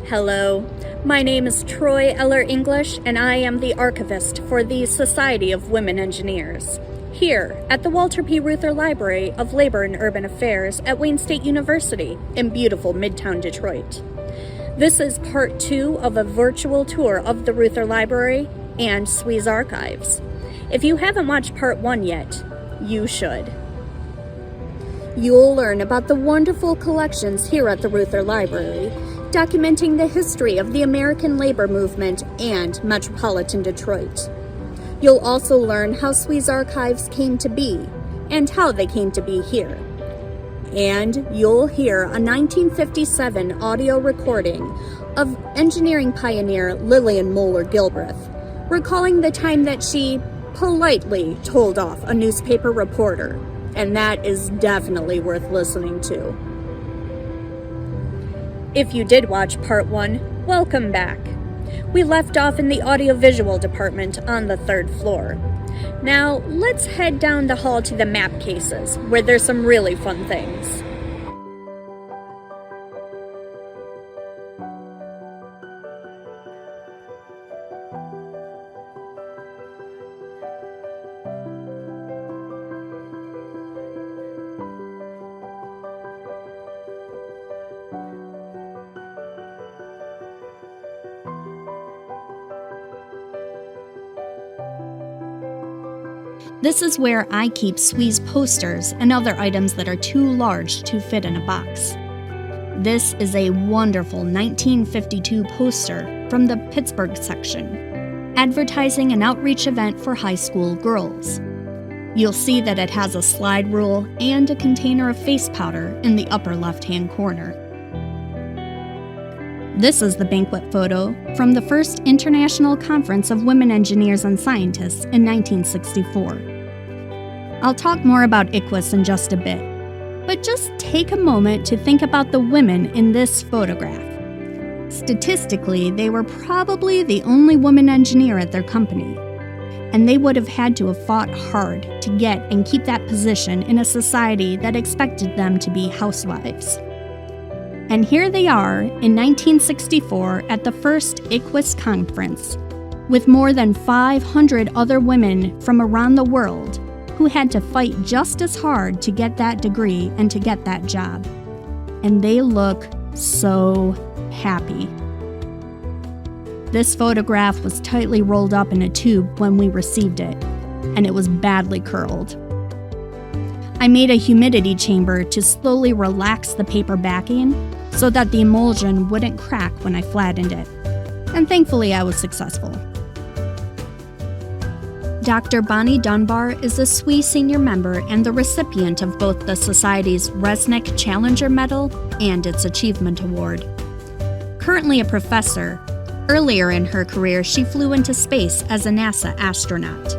Hello, my name is Troy Eller English, and I am the archivist for the Society of Women Engineers, here at the Walter P. Reuther Library of Labor and Urban Affairs at Wayne State University in beautiful Midtown Detroit. This is part 2 of a virtual tour of the Reuther Library and SWE's archives. If you haven't watched part 1 yet, you should. You'll learn about the wonderful collections here at the Reuther Library, documenting the history of the American labor movement and metropolitan Detroit. You'll also learn how SWE's archives came to be and how they came to be here. And you'll hear a 1957 audio recording of engineering pioneer Lillian Moeller Gilbreth, recalling the time that she politely told off a newspaper reporter, and that is definitely worth listening to. If you did watch part 1, welcome back. We left off in the audiovisual department on the 3rd floor. Now, let's head down the hall to the map cases, where there's some really fun things. This is where I keep SWE's posters and other items that are too large to fit in a box. This is a wonderful 1952 poster from the Pittsburgh section, advertising an outreach event for high school girls. You'll see that it has a slide rule and a container of face powder in the upper left-hand corner. This is the banquet photo from the first International Conference of Women Engineers and Scientists in 1964. I'll talk more about ICWSS in just a bit, but just take a moment to think about the women in this photograph. Statistically, they were probably the only woman engineer at their company, and they would have had to have fought hard to get and keep that position in a society that expected them to be housewives. And here they are in 1964 at the first ICWSS conference, with more than 500 other women from around the world who had to fight just as hard to get that degree and to get that job. And they look so happy. This photograph was tightly rolled up in a tube when we received it, and it was badly curled. I made a humidity chamber to slowly relax the paper backing so that the emulsion wouldn't crack when I flattened it, and thankfully I was successful. Dr. Bonnie Dunbar is a SWE senior member and the recipient of both the Society's Resnick Challenger Medal and its Achievement Award. Currently a professor, earlier in her career she flew into space as a NASA astronaut.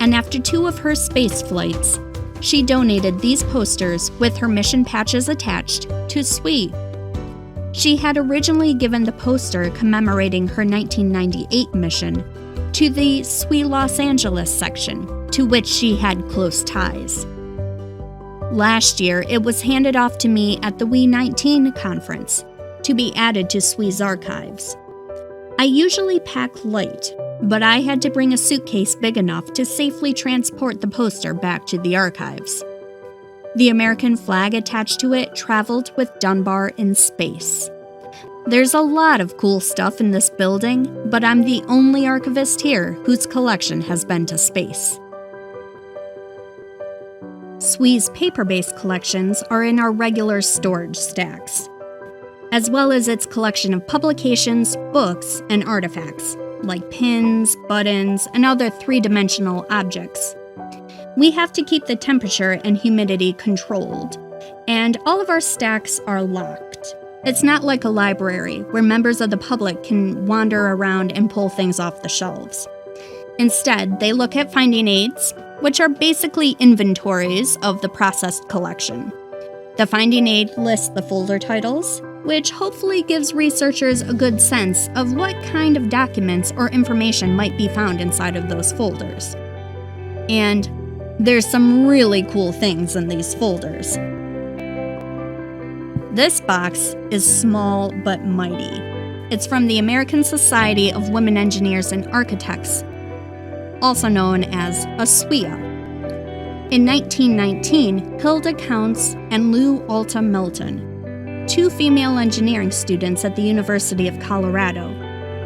And after 2 of her space flights, she donated these posters with her mission patches attached to SWE. She had originally given the poster commemorating her 1998 mission to the SWE Los Angeles section, to which she had close ties. Last year, it was handed off to me at the WE19 conference to be added to SWE's archives. I usually pack light, but I had to bring a suitcase big enough to safely transport the poster back to the archives. The American flag attached to it traveled with Dunbar in space. There's a lot of cool stuff in this building, but I'm the only archivist here whose collection has been to space. SWE's paper-based collections are in our regular storage stacks, as well as its collection of publications, books, and artifacts, like pins, buttons, and other 3-dimensional objects. We have to keep the temperature and humidity controlled, and all of our stacks are locked. It's not like a library, where members of the public can wander around and pull things off the shelves. Instead, they look at finding aids, which are basically inventories of the processed collection. The finding aid lists the folder titles, which hopefully gives researchers a good sense of what kind of documents or information might be found inside of those folders. And there's some really cool things in these folders. This box is small but mighty. It's from the American Society of Women Engineers and Architects, also known as ASWEA. In 1919, Hilda Counts and Lou Alta Milton, two female engineering students at the University of Colorado,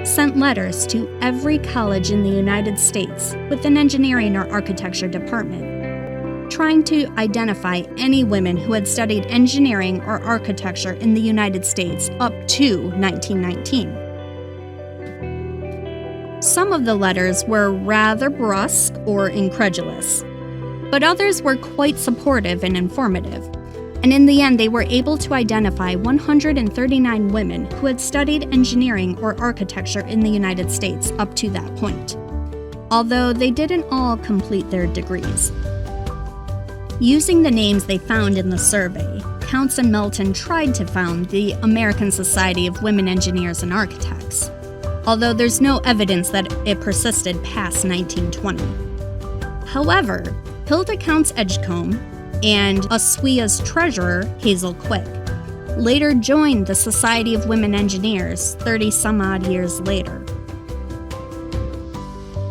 sent letters to every college in the United States with an engineering or architecture department, trying to identify any women who had studied engineering or architecture in the United States up to 1919. Some of the letters were rather brusque or incredulous, but others were quite supportive and informative, and in the end they were able to identify 139 women who had studied engineering or architecture in the United States up to that point, although they didn't all complete their degrees. Using the names they found in the survey, Counts and Milton tried to found the American Society of Women Engineers and Architects, although there's no evidence that it persisted past 1920. However, Hilda Counts Edgecombe and ASWEA's treasurer, Hazel Quick, later joined the Society of Women Engineers 30-some-odd years later.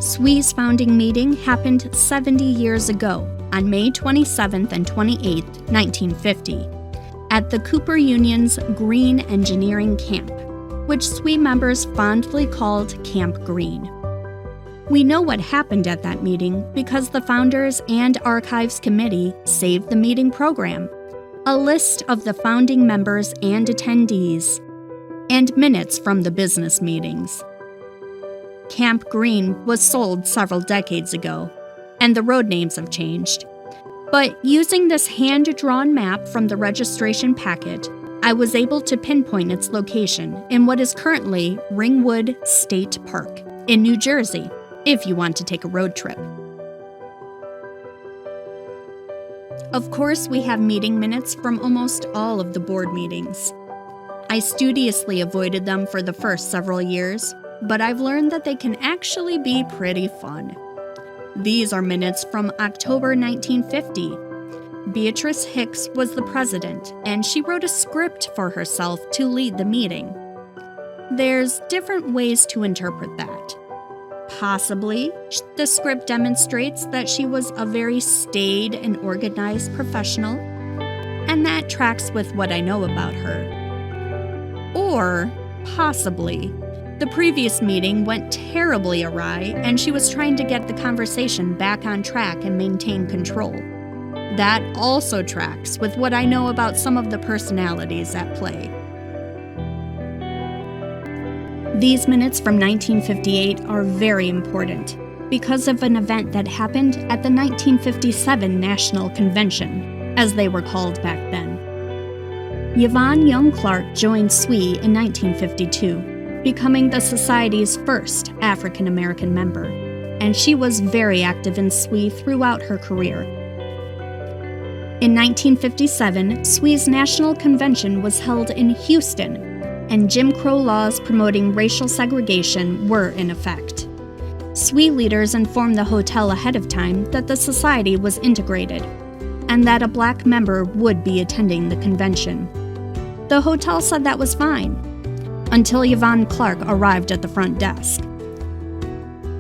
SWE's founding meeting happened 70 years ago, on May 27th and 28th, 1950, at the Cooper Union's Green Engineering Camp, which SWE members fondly called Camp Green. We know what happened at that meeting because the Founders and Archives Committee saved the meeting program, a list of the founding members and attendees, and minutes from the business meetings. Camp Green was sold several decades ago, and the road names have changed. But using this hand-drawn map from the registration packet, I was able to pinpoint its location in what is currently Ringwood State Park in New Jersey, if you want to take a road trip. Of course, we have meeting minutes from almost all of the board meetings. I studiously avoided them for the first several years, but I've learned that they can actually be pretty fun. These are minutes from October 1950. Beatrice Hicks was the president, and she wrote a script for herself to lead the meeting. There's different ways to interpret that. Possibly, the script demonstrates that she was a very staid and organized professional, and that tracks with what I know about her. Or, possibly, the previous meeting went terribly awry and she was trying to get the conversation back on track and maintain control. That also tracks with what I know about some of the personalities at play. These minutes from 1958 are very important because of an event that happened at the 1957 National Convention, as they were called back then. Yvonne Young Clark joined SWE in 1952, becoming the Society's first African American member, and she was very active in SWE throughout her career. In 1957, SWE's National Convention was held in Houston, and Jim Crow laws promoting racial segregation were in effect. SWE leaders informed the hotel ahead of time that the society was integrated, and that a black member would be attending the convention. The hotel said that was fine, until Yvonne Clark arrived at the front desk.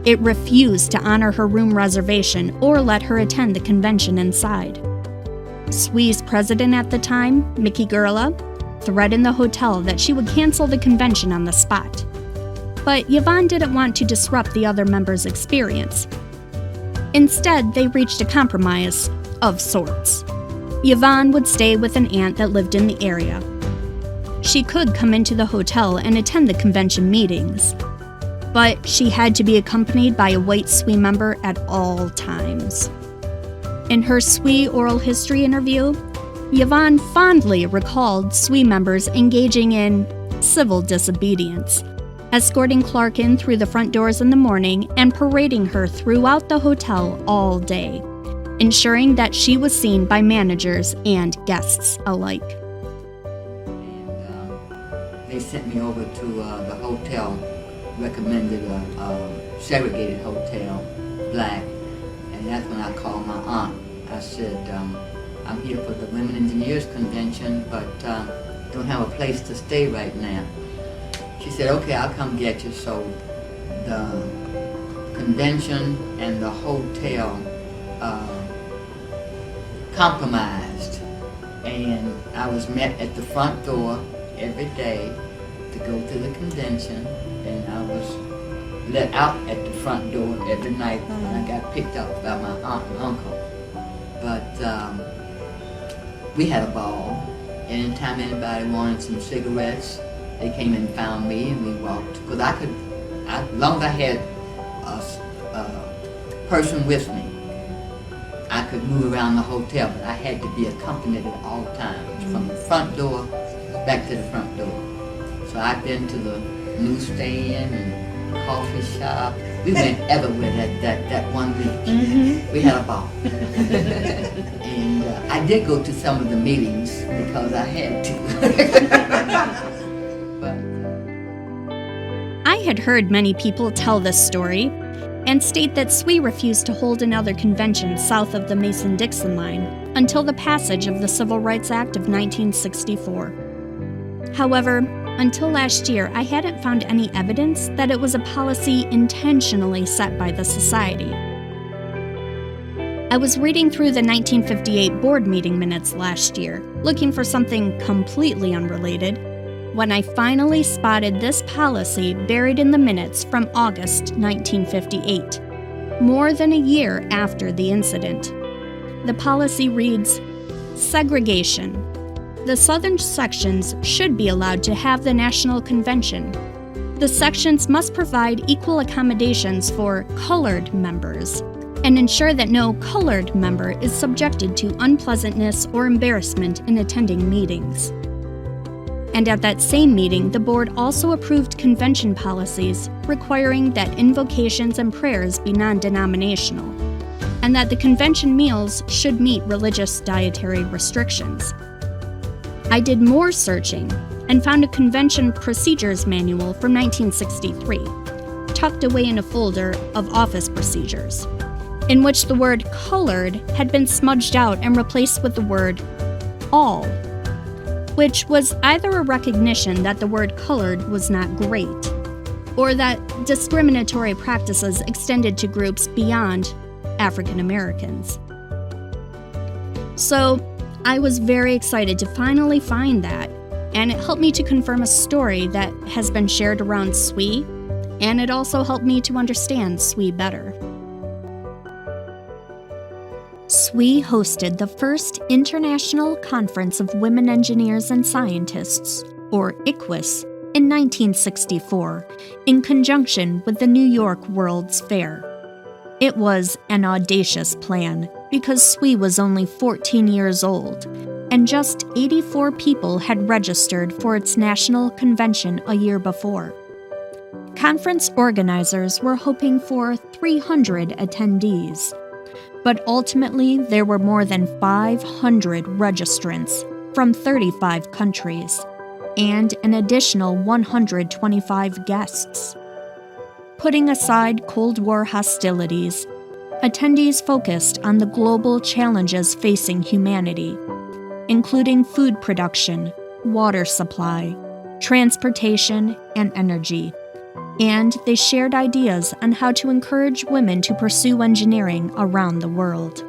It refused to honor her room reservation or let her attend the convention inside. SWE's president at the time, Mickey Gurla, threatened the hotel that she would cancel the convention on the spot. But Yvonne didn't want to disrupt the other members' experience. Instead, they reached a compromise of sorts. Yvonne would stay with an aunt that lived in the area. She could come into the hotel and attend the convention meetings, but she had to be accompanied by a white SWE member at all times. In her SWE oral history interview, Yvonne fondly recalled SWE members engaging in civil disobedience, escorting Clark in through the front doors in the morning and parading her throughout the hotel all day, ensuring that she was seen by managers and guests alike. They sent me over to the hotel, recommended a segregated hotel, black, and that's when I called my aunt. I said, I'm here for the Women Engineers Convention, but don't have a place to stay right now. she said, okay, I'll come get you. So the convention and the hotel compromised, and I was met at the front door every day to go to the convention, and I was let out at the front door every night when I got picked up by my aunt and uncle. But we had a ball. Anytime anybody wanted some cigarettes, they came and found me, and we walked. Because as long as I had a person with me, I could move around the hotel, but I had to be accompanied at all times, from the front door back to the front door. So I've been to the newsstand and coffee shop. We went everywhere that 1 week. We had a ball. And I did go to some of the meetings because I had to. But I had heard many people tell this story and state that SWE refused to hold another convention south of the Mason-Dixon line until the passage of the Civil Rights Act of 1964. However, until last year, I hadn't found any evidence that it was a policy intentionally set by the society. I was reading through the 1958 board meeting minutes last year, looking for something completely unrelated, when I finally spotted this policy buried in the minutes from August 1958, more than a year after the incident. The policy reads, segregation. The southern sections should be allowed to have the national convention. The sections must provide equal accommodations for colored members and ensure that no colored member is subjected to unpleasantness or embarrassment in attending meetings. And at that same meeting, the board also approved convention policies requiring that invocations and prayers be non-denominational, and that the convention meals should meet religious dietary restrictions. I did more searching and found a convention procedures manual from 1963, tucked away in a folder of office procedures, in which the word colored had been smudged out and replaced with the word all, which was either a recognition that the word colored was not great, or that discriminatory practices extended to groups beyond African Americans. So, I was very excited to finally find that, and it helped me to confirm a story that has been shared around SWE, and it also helped me to understand SWE better. SWE hosted the first International Conference of Women Engineers and Scientists, or ICWSS, in 1964, in conjunction with the New York World's Fair. It was an audacious plan because SWE was only 14 years old, and just 84 people had registered for its national convention a year before. Conference organizers were hoping for 300 attendees, but ultimately there were more than 500 registrants from 35 countries, and an additional 125 guests. Putting aside Cold War hostilities, attendees focused on the global challenges facing humanity, including food production, water supply, transportation, and energy, and they shared ideas on how to encourage women to pursue engineering around the world.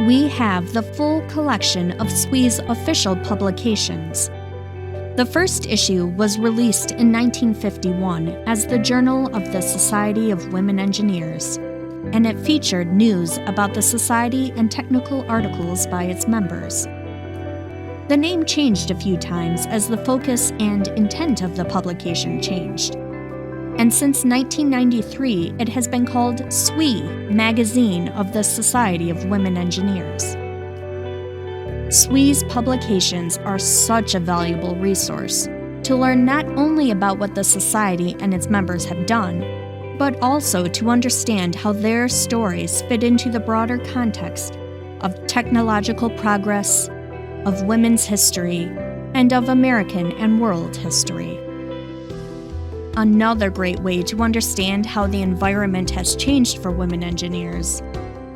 We have the full collection of SWE's official publications. The first issue was released in 1951 as the Journal of the Society of Women Engineers, and it featured news about the society and technical articles by its members. The name changed a few times as the focus and intent of the publication changed, and since 1993 it has been called SWE, Magazine of the Society of Women Engineers. SWE's publications are such a valuable resource to learn not only about what the society and its members have done, but also to understand how their stories fit into the broader context of technological progress, of women's history, and of American and world history. Another great way to understand how the environment has changed for women engineers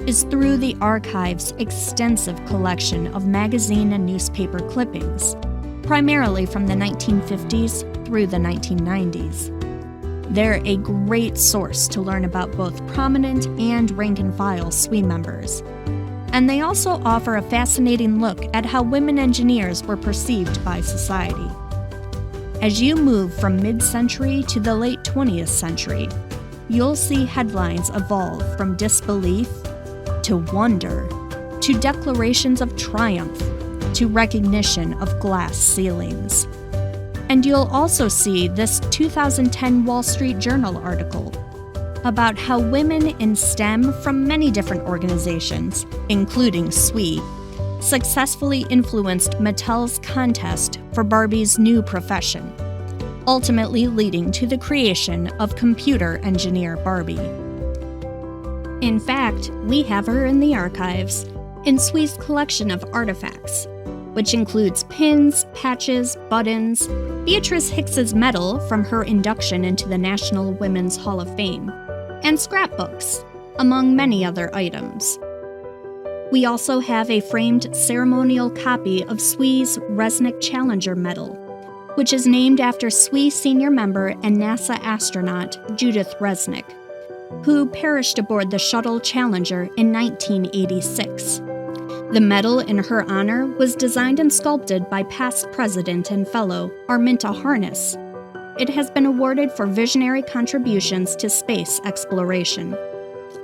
is through the archive's extensive collection of magazine and newspaper clippings, primarily from the 1950s through the 1990s. They're a great source to learn about both prominent and rank-and-file SWE members. And they also offer a fascinating look at how women engineers were perceived by society. As you move from mid-century to the late 20th century, you'll see headlines evolve from disbelief to wonder to declarations of triumph to recognition of glass ceilings. And you'll also see this 2010 Wall Street Journal article about how women in STEM from many different organizations, including SWE, successfully influenced Mattel's contest for Barbie's new profession, ultimately leading to the creation of computer engineer Barbie. In fact, we have her in the archives, in SWE's collection of artifacts, which includes pins, patches, buttons, Beatrice Hicks's medal from her induction into the National Women's Hall of Fame, and scrapbooks, among many other items. We also have a framed ceremonial copy of SWE's Resnick Challenger Medal, which is named after SWE senior member and NASA astronaut Judith Resnick, who perished aboard the Shuttle Challenger in 1986. The medal in her honor was designed and sculpted by past president and fellow Arminta Harness. It has been awarded for visionary contributions to space exploration.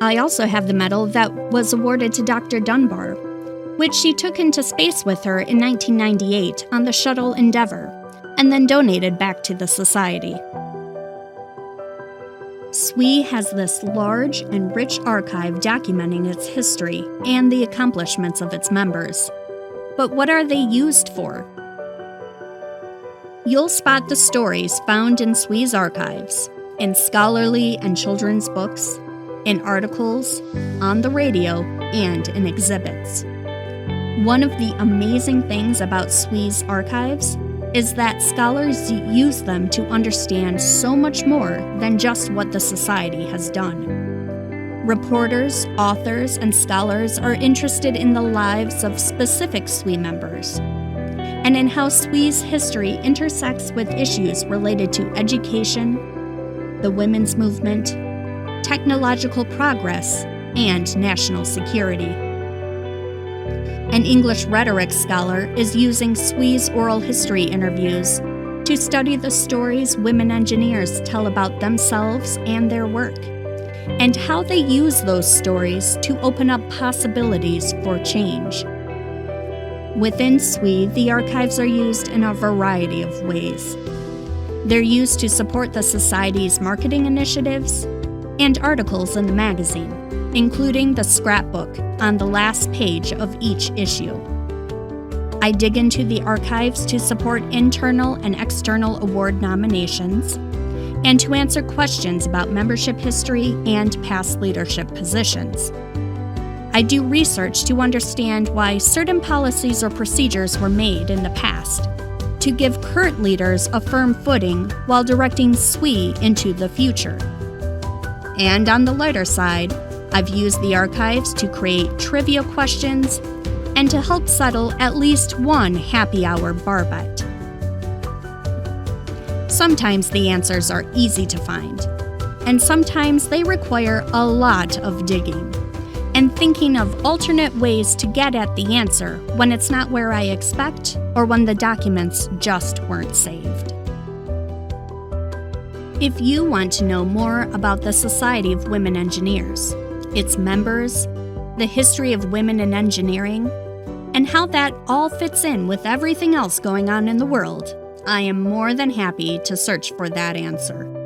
I also have the medal that was awarded to Dr. Dunbar, which she took into space with her in 1998 on the Shuttle Endeavour, and then donated back to the Society. SWE has this large and rich archive documenting its history and the accomplishments of its members. But what are they used for? You'll spot the stories found in SWE's archives, in scholarly and children's books, in articles, on the radio, and in exhibits. One of the amazing things about SWE's archives is that scholars use them to understand so much more than just what the Society has done. Reporters, authors, and scholars are interested in the lives of specific SWE members, and in how SWE's history intersects with issues related to education, the women's movement, technological progress, and national security. An English rhetoric scholar is using SWE's oral history interviews to study the stories women engineers tell about themselves and their work, and how they use those stories to open up possibilities for change. Within SWE, the archives are used in a variety of ways. They're used to support the Society's marketing initiatives and articles in the magazine, including the scrapbook on the last page of each issue. I dig into the archives to support internal and external award nominations, and to answer questions about membership history and past leadership positions. I do research to understand why certain policies or procedures were made in the past, to give current leaders a firm footing while directing SWE into the future. And on the lighter side, I've used the archives to create trivia questions and to help settle at least one happy hour bar bet. Sometimes the answers are easy to find, and sometimes they require a lot of digging and thinking of alternate ways to get at the answer when it's not where I expect or when the documents just weren't saved. If you want to know more about the Society of Women Engineers, its members, the history of women in engineering, and how that all fits in with everything else going on in the world, I am more than happy to search for that answer.